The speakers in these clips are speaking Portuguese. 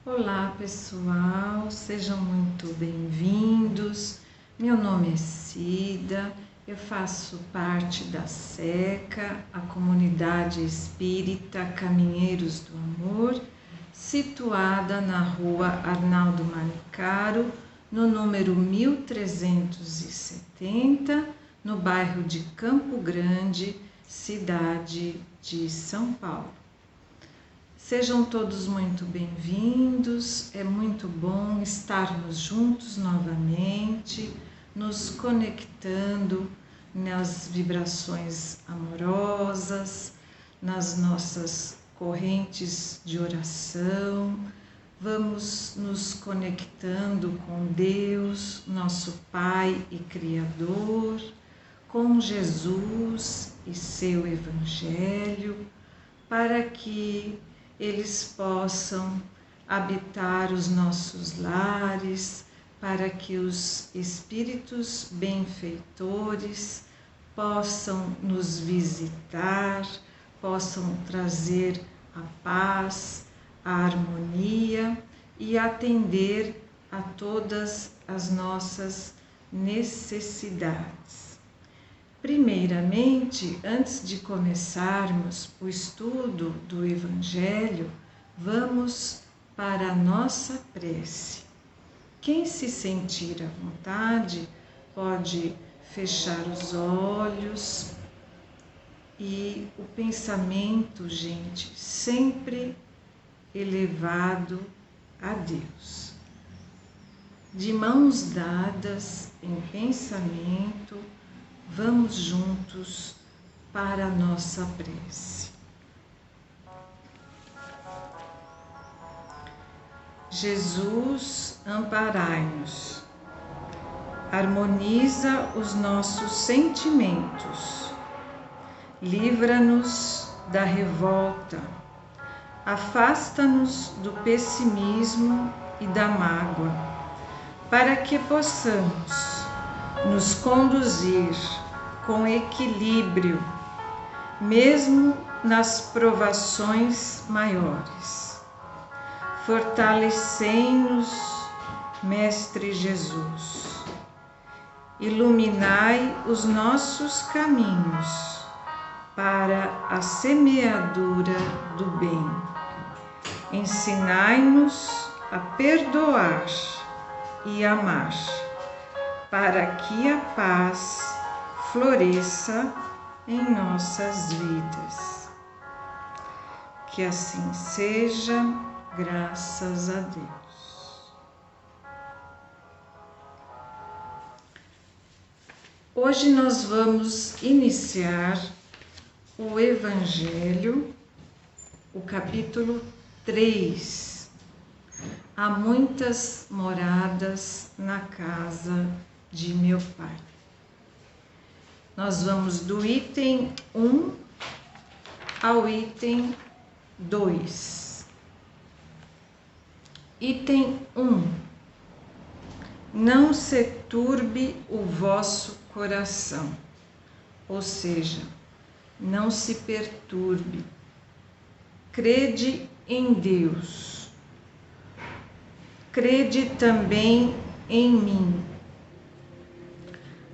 Olá pessoal, sejam muito bem-vindos. Meu nome é Cida, eu faço parte da SECA, a Comunidade Espírita Caminheiros do Amor, situada na rua Arnaldo Manicaro, no número 1370, no bairro de Campo Grande, cidade de São Paulo. Sejam todos muito bem-vindos, é muito bom estarmos juntos novamente, nos conectando nas vibrações amorosas, nas nossas correntes de oração. Vamos nos conectando com Deus, nosso Pai e Criador, com Jesus e seu Evangelho, para que eles possam habitar os nossos lares, para que os espíritos benfeitores possam nos visitar, possam trazer a paz, a harmonia e atender a todas as nossas necessidades. Primeiramente, antes de começarmos o estudo do Evangelho, vamos para a nossa prece. Quem se sentir à vontade pode fechar os olhos e o pensamento, gente, sempre elevado a Deus. De mãos dadas em pensamento, vamos juntos para a nossa prece. Jesus, amparai-nos, harmoniza os nossos sentimentos, livra-nos da revolta, afasta-nos do pessimismo e da mágoa, para que possamos nos conduzir com equilíbrio, mesmo nas provações maiores. Fortalecei-nos, Mestre Jesus. Iluminai os nossos caminhos para a semeadura do bem. Ensinai-nos a perdoar e amar, para que a paz floresça em nossas vidas. Que assim seja, graças a Deus. Hoje nós vamos iniciar o Evangelho, o capítulo 3. Há muitas moradas na casa de meu Pai. Nós vamos do item 1 ao item 2. Item 1. Não se turbe o vosso coração, ou seja, não se perturbe. Crede em Deus. Crede também em mim.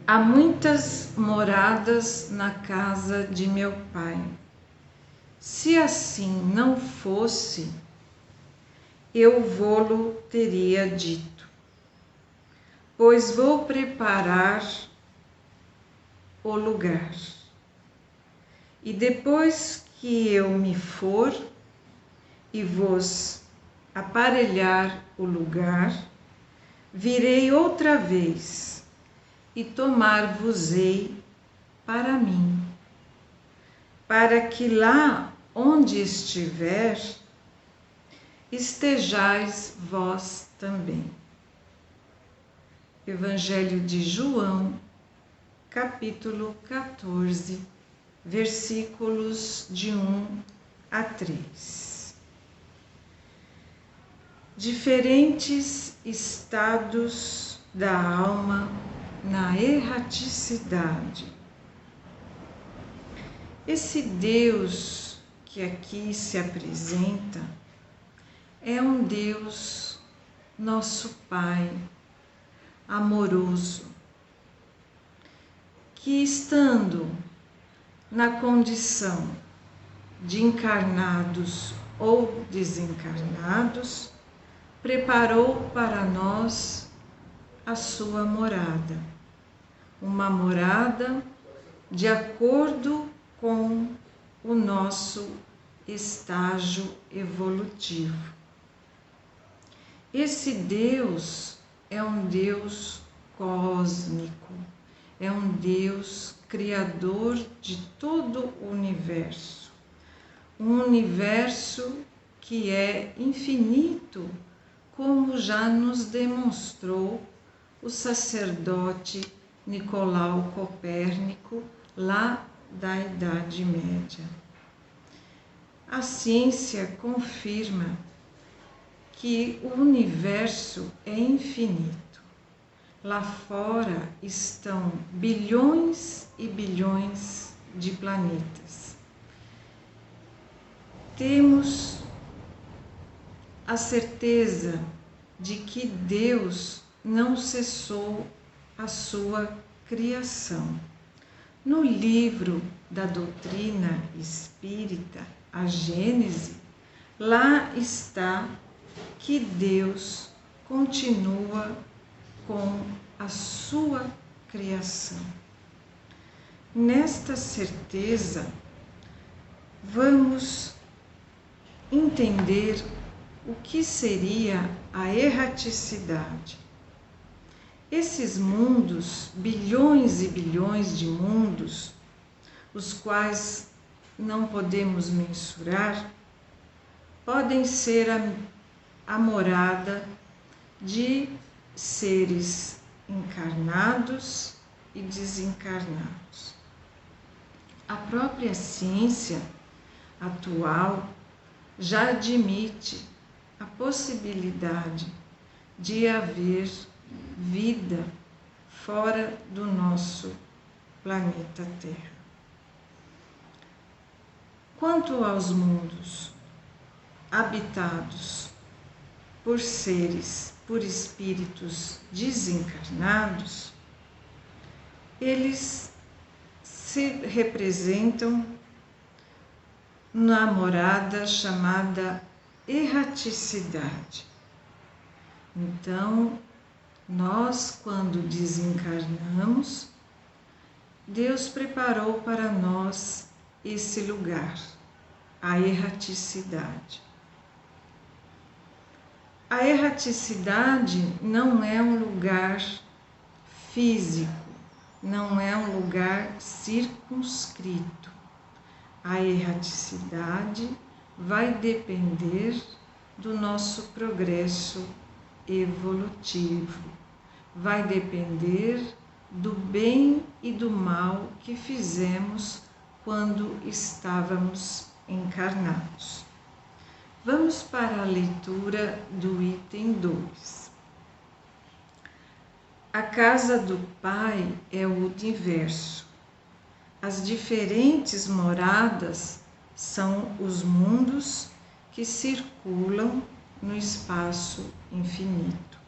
Há muitas moradas na casa de meu Pai. Se assim não fosse, eu vô-lo teria dito, pois vou preparar o lugar. E depois que eu me for e vos aparelhar o lugar, virei outra vez e tomar-vos-ei para mim, para que lá onde estiver, estejais vós também. Evangelho de João, capítulo 14, versículos de 1 a 3. Diferentes estados da alma na erraticidade. Esse Deus que aqui se apresenta é um Deus, nosso Pai, amoroso, que estando na condição de encarnados ou desencarnados, preparou para nós a sua morada, uma morada de acordo com o nosso estágio evolutivo. Esse Deus é um Deus cósmico, é um Deus criador de todo o universo, um universo que é infinito, como já nos demonstrou o sacerdote Nicolau Copérnico, lá da Idade Média. A ciência confirma que o universo é infinito. Lá fora estão bilhões e bilhões de planetas. Temos a certeza de que Deus não cessou a sua criação. No livro da doutrina espírita, a Gênese, lá está que Deus continua com a sua criação. Nesta certeza, vamos entender o que seria a erraticidade. Esses mundos, bilhões e bilhões de mundos, os quais não podemos mensurar, podem ser a morada de seres encarnados e desencarnados. A própria ciência atual já admite a possibilidade de haver vida fora do nosso planeta Terra. Quanto aos mundos habitados por seres, por espíritos desencarnados, eles se representam na morada chamada erraticidade. Então, nós, quando desencarnamos, Deus preparou para nós esse lugar, a erraticidade. A erraticidade não é um lugar físico, não é um lugar circunscrito. A erraticidade vai depender do nosso progresso evolutivo, vai depender do bem e do mal que fizemos quando estávamos encarnados. Vamos para a leitura do item 2. A casa do Pai é o universo. As diferentes moradas são os mundos que circulam no espaço infinito,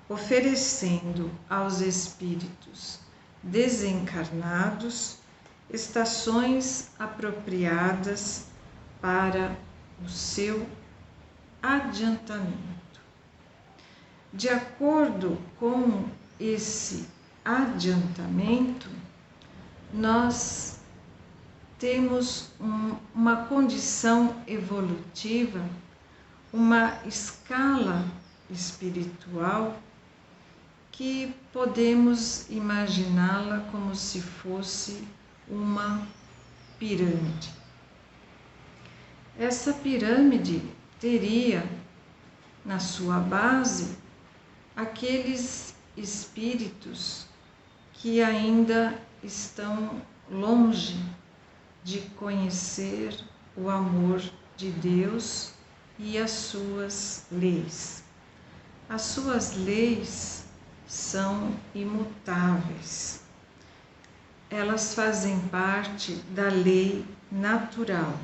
oferecendo aos espíritos desencarnados estações apropriadas para o seu adiantamento. De acordo com esse adiantamento, nós temos uma condição evolutiva, uma escala espiritual que podemos imaginá-la como se fosse uma pirâmide. Essa pirâmide teria na sua base aqueles espíritos que ainda estão longe de conhecer o amor de Deus e as suas leis. As suas leis são imutáveis. Elas fazem parte da lei natural.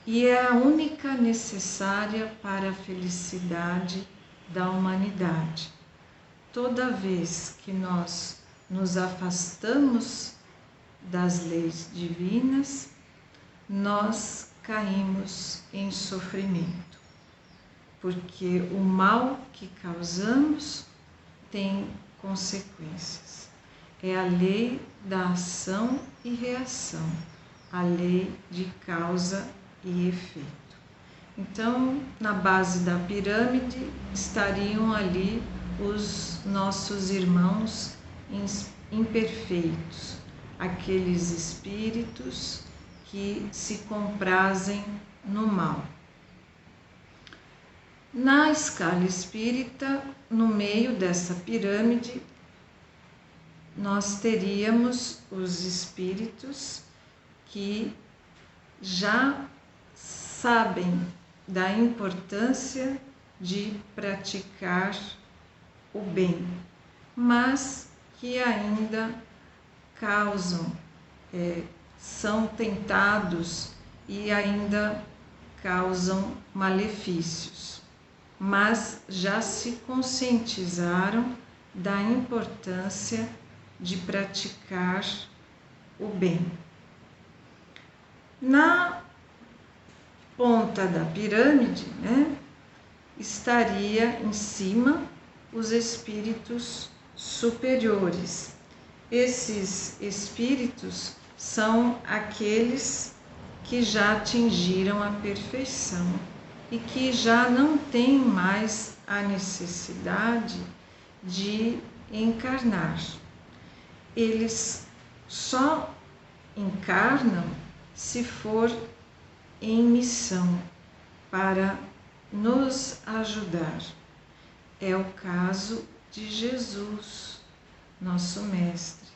e é a única necessária para a felicidade da humanidade. Toda vez que nós nos afastamos das leis divinas, nós caímos em sofrimento, porque o mal que causamos tem consequências. É a lei da ação e reação, a lei de causa e efeito. Então, na base da pirâmide estariam ali os nossos irmãos imperfeitos, aqueles espíritos que se comprazem no mal. Na escala espírita, no meio dessa pirâmide, nós teríamos os espíritos que já sabem da importância de praticar o bem, mas que ainda causam, são tentados e ainda causam malefícios, mas já se conscientizaram da importância de praticar o bem. Na ponta da pirâmide, estaria em cima os espíritos superiores. Esses espíritos são aqueles que já atingiram a perfeição e que já não têm mais a necessidade de encarnar. Eles só encarnam se for em missão para nos ajudar. É o caso de Jesus, nosso Mestre,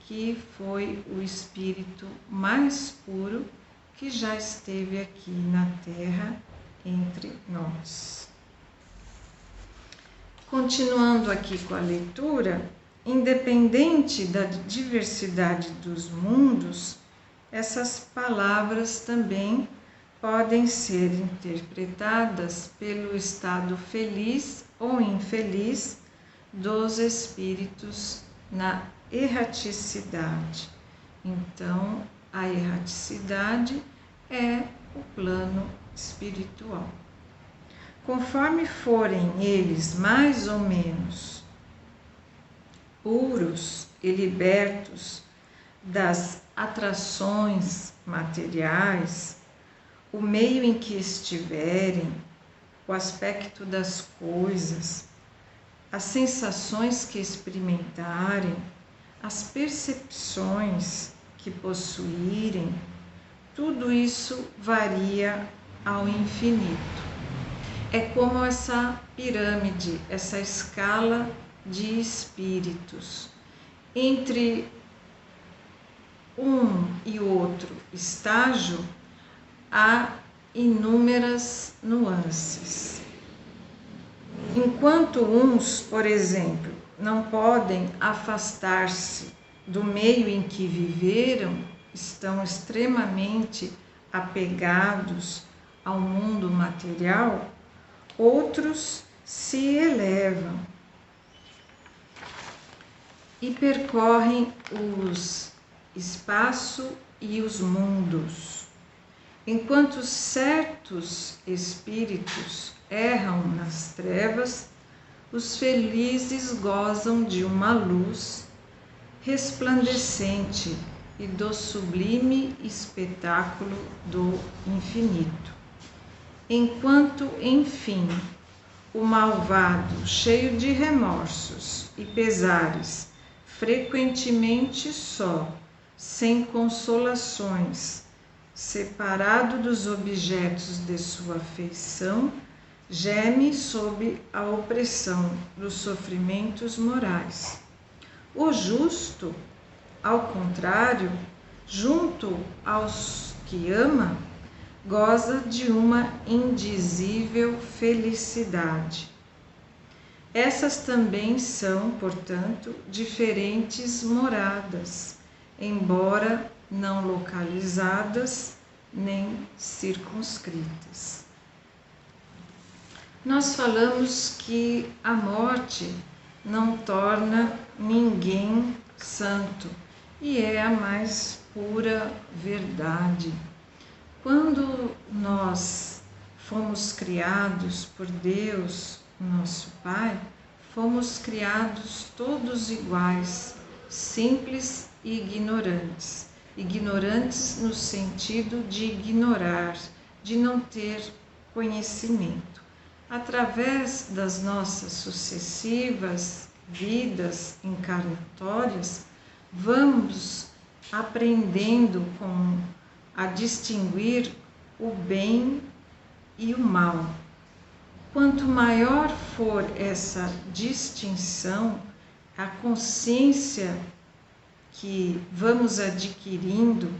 que foi o espírito mais puro que já esteve aqui na Terra entre nós. Continuando aqui com a leitura, independente da diversidade dos mundos, essas palavras também podem ser interpretadas pelo estado feliz ou infeliz dos espíritos na erraticidade. Então, a erraticidade é o plano espiritual. Conforme forem eles mais ou menos puros e libertos das atrações materiais, o meio em que estiverem, o aspecto das coisas, as sensações que experimentarem, as percepções que possuírem, tudo isso varia ao infinito. É como essa pirâmide, essa escala de espíritos. Entre um e outro estágio, há inúmeras nuances. Enquanto uns, por exemplo, não podem afastar-se do meio em que viveram, estão extremamente apegados ao mundo material, outros se elevam e percorrem os espaço e os mundos. Enquanto certos espíritos erram nas trevas, os felizes gozam de uma luz resplandecente e do sublime espetáculo do infinito. Enquanto, enfim, o malvado, cheio de remorsos e pesares, frequentemente só, sem consolações, separado dos objetos de sua afeição, geme sob a opressão dos sofrimentos morais. O justo, ao contrário, junto aos que ama, goza de uma indizível felicidade. Essas também são, portanto, diferentes moradas, embora não localizadas nem circunscritas. Nós falamos que a morte não torna ninguém santo, e é a mais pura verdade. Quando nós fomos criados por Deus, nosso Pai, fomos criados todos iguais, simples e ignorantes. Ignorantes no sentido de ignorar, de não ter conhecimento. Através das nossas sucessivas vidas encarnatórias, vamos aprendendo a distinguir o bem e o mal. Quanto maior for essa distinção, a consciência que vamos adquirindo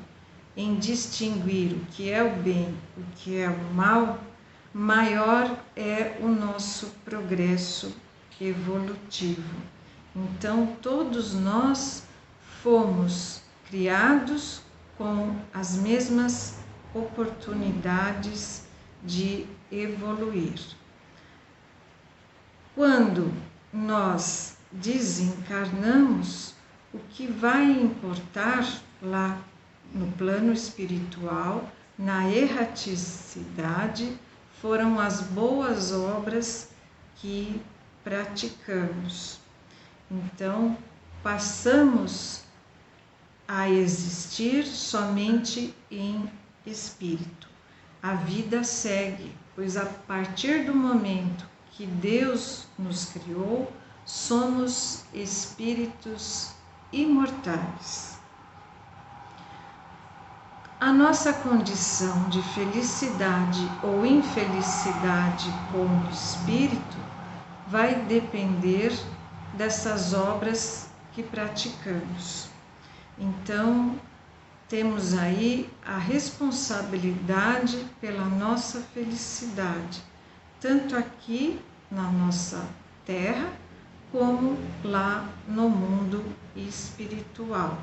em distinguir o que é o bem, o que é o mal, maior é o nosso progresso evolutivo. Então, todos nós fomos criados com as mesmas oportunidades de evoluir. Quando nós desencarnamos, o que vai importar lá no plano espiritual, na erraticidade, foram as boas obras que praticamos. Então, passamos a existir somente em espírito. A vida segue, pois a partir do momento que Deus nos criou, somos espíritos imortais. A nossa condição de felicidade ou infelicidade como espírito vai depender dessas obras que praticamos. Então, temos aí a responsabilidade pela nossa felicidade, tanto aqui na nossa terra, como lá no mundo espiritual.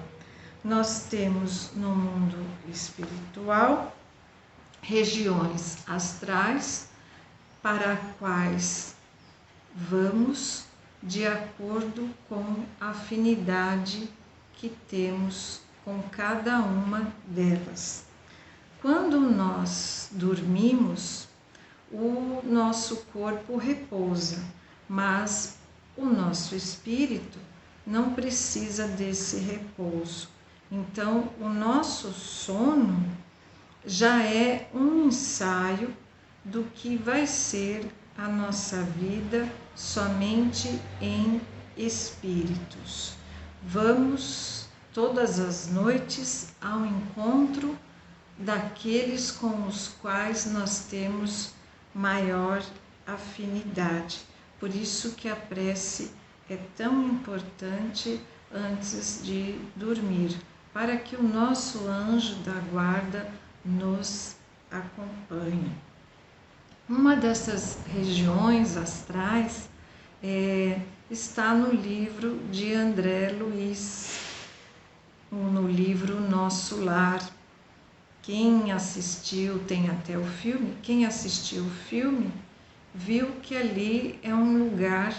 Nós temos no mundo espiritual regiões astrais para as quais vamos de acordo com a afinidade que temos com cada uma delas. Quando nós dormimos, o nosso corpo repousa, mas o nosso espírito não precisa desse repouso. Então, o nosso sono já é um ensaio do que vai ser a nossa vida somente em espíritos. Vamos todas as noites ao encontro daqueles com os quais nós temos maior afinidade. Por isso que a prece é tão importante antes de dormir, para que o nosso anjo da guarda nos acompanhe. Uma dessas regiões astrais está no livro de André Luiz, no livro Nosso Lar. Quem assistiu, tem até o filme, quem assistiu o filme viu que ali é um lugar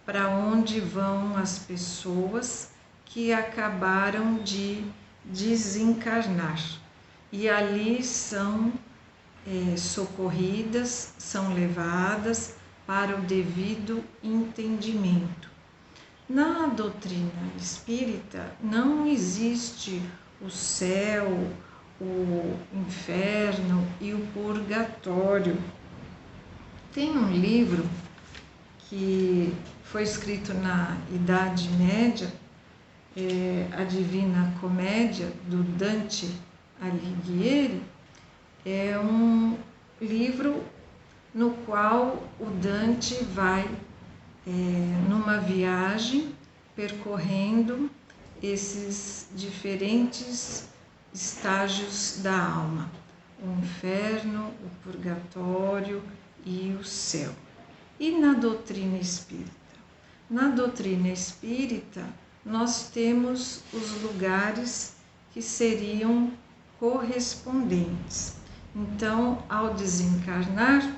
para onde vão as pessoas que acabaram de desencarnar. E ali são socorridas, são levadas para o devido entendimento. Na doutrina espírita não existe o céu, o inferno e o purgatório. Tem um livro que foi escrito na Idade Média, a Divina Comédia, do Dante Alighieri. É um livro no qual o Dante vai numa viagem percorrendo esses diferentes estágios da alma, o inferno, o purgatório e o céu. E na doutrina espírita? Na doutrina espírita, nós temos os lugares que seriam correspondentes. Então, ao desencarnar,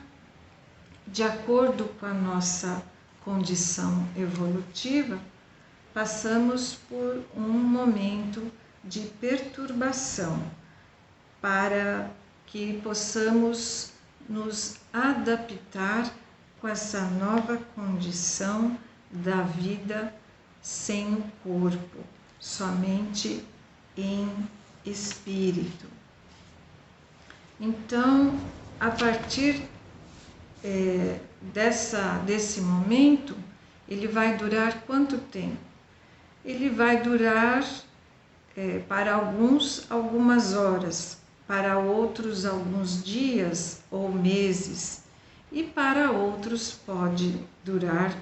de acordo com a nossa condição evolutiva, passamos por um momento de perturbação para que possamos nos adaptar com essa nova condição da vida sem o corpo, somente em espírito. Então, a partir desse momento, ele vai durar quanto tempo? Ele vai durar, para alguns, algumas horas, para outros, alguns dias ou meses, e para outros pode durar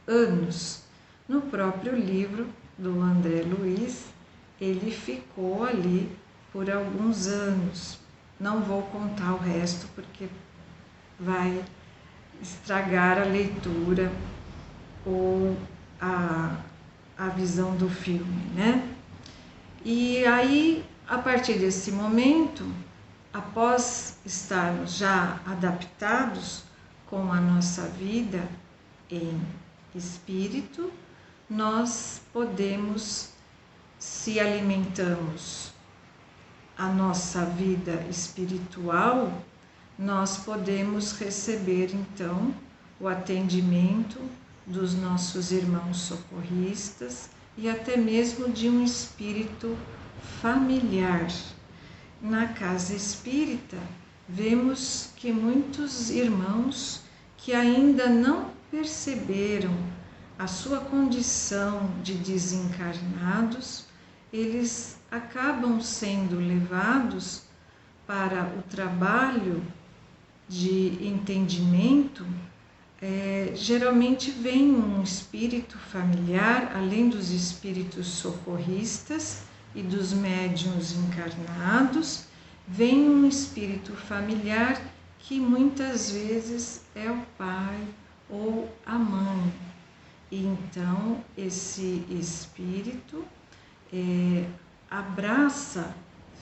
anos. No próprio livro do André Luiz, ele ficou ali por alguns anos. Não vou contar o resto porque vai estragar a leitura ou a visão do filme, né? E aí, a partir desse momento, após estarmos já adaptados com a nossa vida em espírito, nós podemos, se alimentamos a nossa vida espiritual, nós podemos receber então o atendimento dos nossos irmãos socorristas e até mesmo de um espírito familiar. Na casa espírita, vemos que muitos irmãos que ainda não perceberam a sua condição de desencarnados, eles acabam sendo levados para o trabalho de entendimento. Geralmente vem um espírito familiar, além dos espíritos socorristas e dos médiuns encarnados, vem um espírito familiar que muitas vezes é o pai ou a mãe. E então esse espírito abraça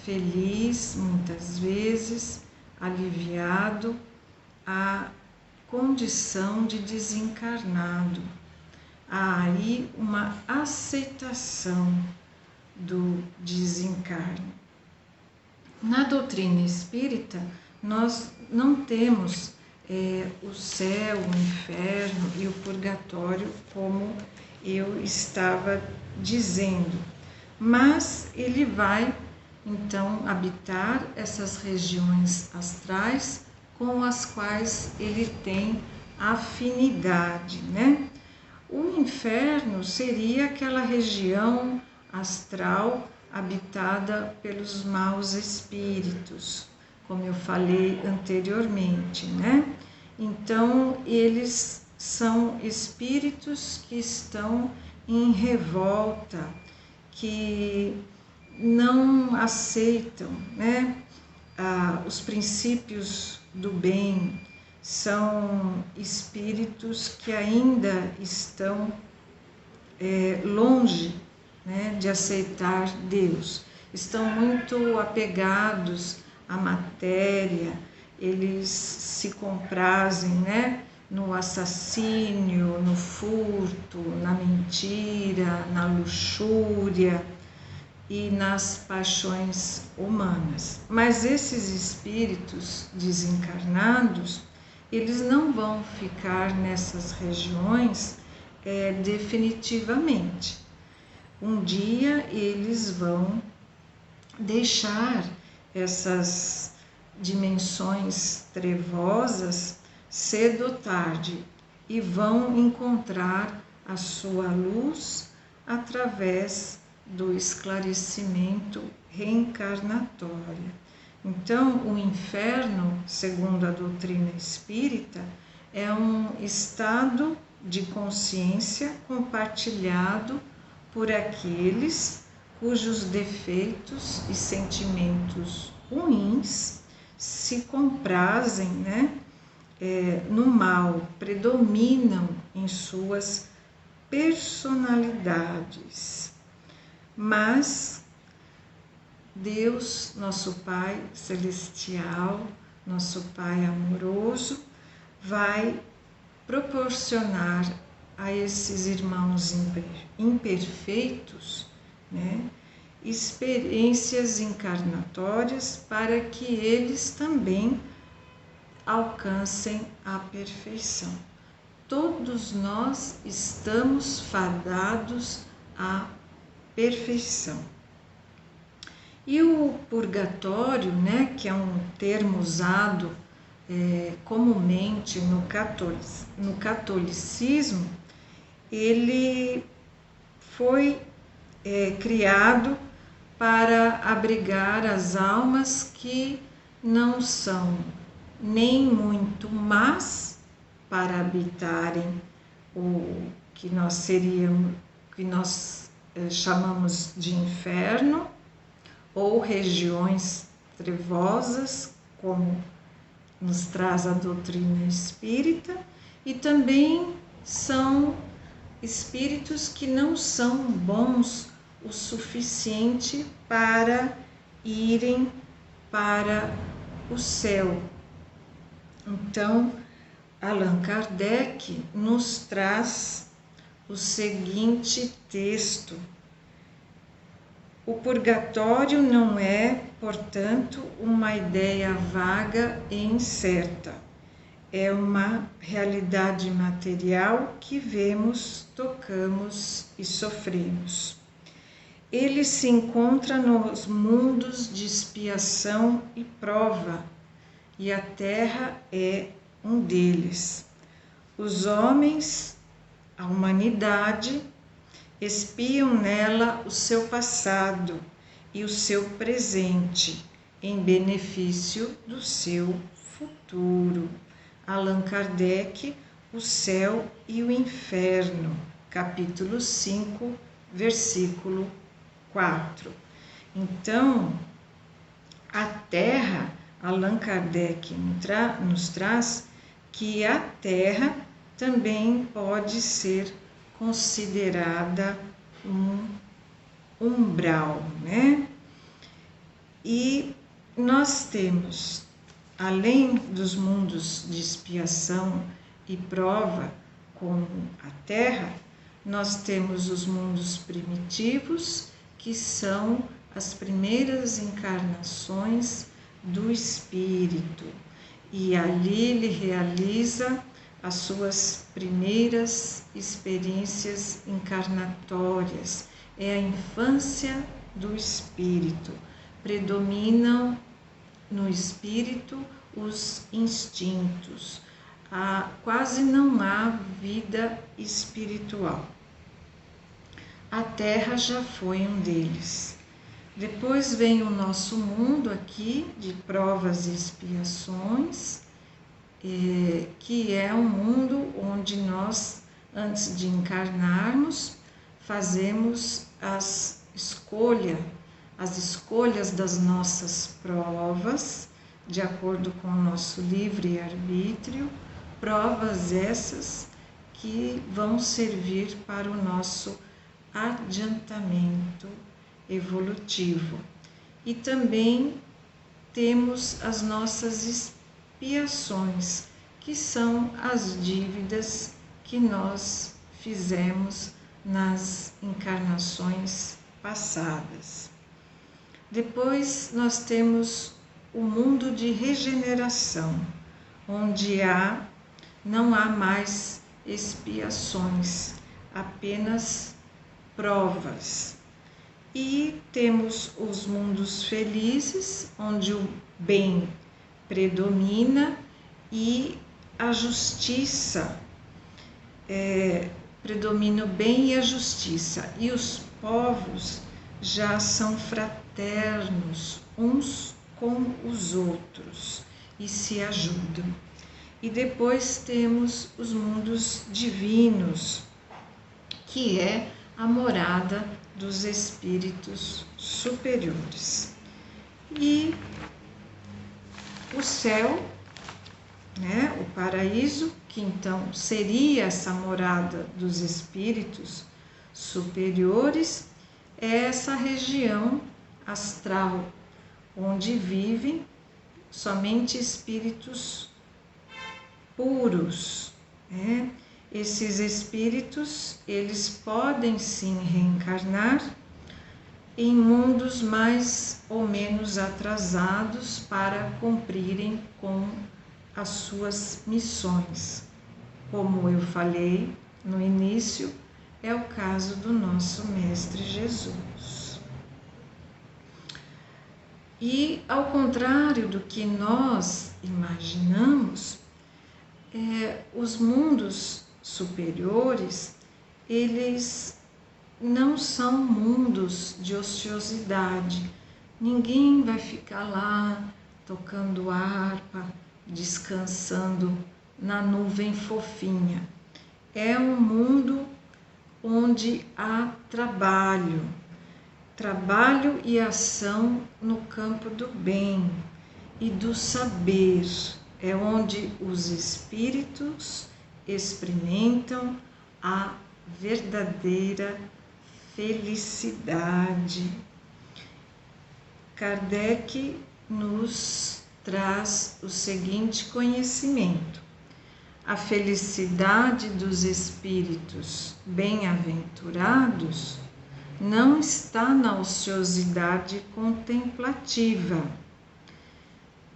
feliz, muitas vezes aliviado, a condição de desencarnado. Há aí uma aceitação do desencarne. Na doutrina espírita, nós não temos o céu, o inferno e o purgatório, como eu estava dizendo, mas ele vai então habitar essas regiões astrais com as quais ele tem afinidade, né? O inferno seria aquela região astral habitada pelos maus espíritos, como eu falei anteriormente, né? Então, eles são espíritos que estão em revolta, que não aceitam, né, os princípios do bem. São espíritos que ainda estão longe, né, de aceitar Deus. Estão muito apegados à matéria, eles se comprazem, né, no assassínio, no furto, na mentira, na luxúria e nas paixões humanas. Mas esses espíritos desencarnados, eles não vão ficar nessas regiões definitivamente. Um dia eles vão deixar essas dimensões trevosas cedo ou tarde e vão encontrar a sua luz através do esclarecimento reencarnatório. Então, o inferno, segundo a doutrina espírita, é um estado de consciência compartilhado por aqueles cujos defeitos e sentimentos ruins se comprazem, né, no mal, predominam em suas personalidades. Mas Deus, nosso Pai celestial, nosso Pai amoroso, vai proporcionar a esses irmãos imperfeitos, né, experiências encarnatórias para que eles também alcancem a perfeição. Todos nós estamos fadados à perfeição. E o purgatório, né, que é um termo usado comumente no catolicismo, ele foi criado para abrigar as almas que não são nem muito más para habitarem o que nós chamamos de inferno, ou regiões trevosas, como nos traz a doutrina espírita, e também são espíritos que não são bons o suficiente para irem para o céu. Então, Allan Kardec nos traz o seguinte texto: o purgatório não é, portanto, uma ideia vaga e incerta. É uma realidade material que vemos, tocamos e sofremos. Ele se encontra nos mundos de expiação e prova, e a Terra é um deles. Os homens, a humanidade, espiam nela o seu passado e o seu presente, em benefício do seu futuro. Allan Kardec, O Céu e o Inferno, capítulo 5, versículo 4. Então, a Terra, Allan Kardec nos traz que a Terra também pode ser considerada um umbral, né? E nós temos, além dos mundos de expiação e prova, como a Terra, nós temos os mundos primitivos, que são as primeiras encarnações do espírito, e ali ele realiza as suas primeiras experiências encarnatórias. É a infância do espírito. Predominam no espírito os instintos. Quase não há vida espiritual. A Terra já foi um deles. Depois vem o nosso mundo aqui de provas e expiações, que é um mundo onde nós, antes de encarnarmos, fazemos as escolhas das nossas provas, de acordo com o nosso livre-arbítrio, provas essas que vão servir para o nosso adiantamento evolutivo. E também temos as nossas expiações, que são as dívidas que nós fizemos nas encarnações passadas. Depois nós temos o mundo de regeneração, onde não há mais expiações, apenas provas. E temos os mundos felizes, onde o bem predomina e a justiça, predomina o bem e a justiça, e os povos já são fraternos uns com os outros e se ajudam. E depois temos os mundos divinos, que é a morada dos espíritos superiores. E o céu, né, o paraíso, que então seria essa morada dos espíritos superiores, é essa região astral, onde vivem somente espíritos puros, né? Esses espíritos, eles podem sim reencarnar em mundos mais ou menos atrasados para cumprirem com as suas missões. Como eu falei no início, é o caso do nosso Mestre Jesus. E ao contrário do que nós imaginamos, os mundos superiores, eles não são mundos de ociosidade. Ninguém vai ficar lá tocando harpa, descansando na nuvem fofinha. É um mundo onde há trabalho e ação no campo do bem e do saber. É onde os espíritos experimentam a verdadeira felicidade. Kardec nos traz o seguinte conhecimento: a felicidade dos espíritos bem-aventurados não está na ociosidade contemplativa,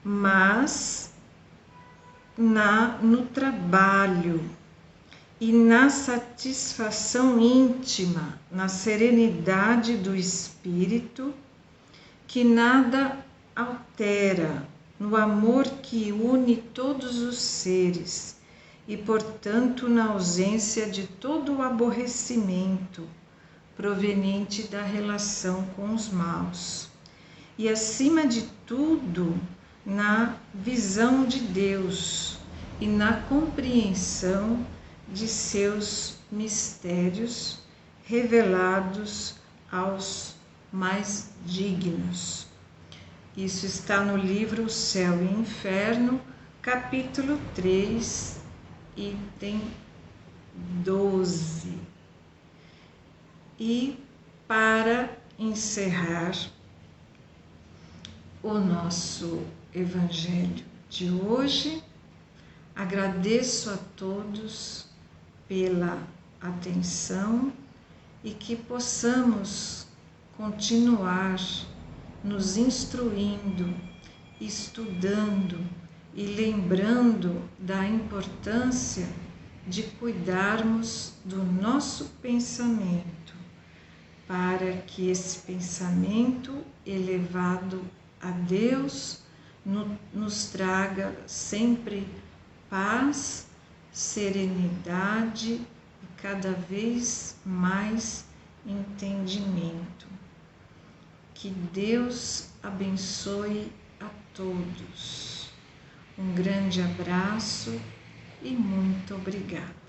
mas no trabalho e na satisfação íntima, na serenidade do espírito, que nada altera, no amor que une todos os seres e, portanto, na ausência de todo o aborrecimento proveniente da relação com os maus. E, acima de tudo, na visão de Deus e na compreensão de seus mistérios revelados aos mais dignos. Isso está no livro O Céu e o Inferno, capítulo 3, item 12. E para encerrar o nosso Evangelho de hoje, agradeço a todos pela atenção e que possamos continuar nos instruindo, estudando e lembrando da importância de cuidarmos do nosso pensamento, para que esse pensamento elevado a Deus nos traga sempre paz, serenidade e cada vez mais entendimento. Que Deus abençoe a todos. Um grande abraço e muito obrigada.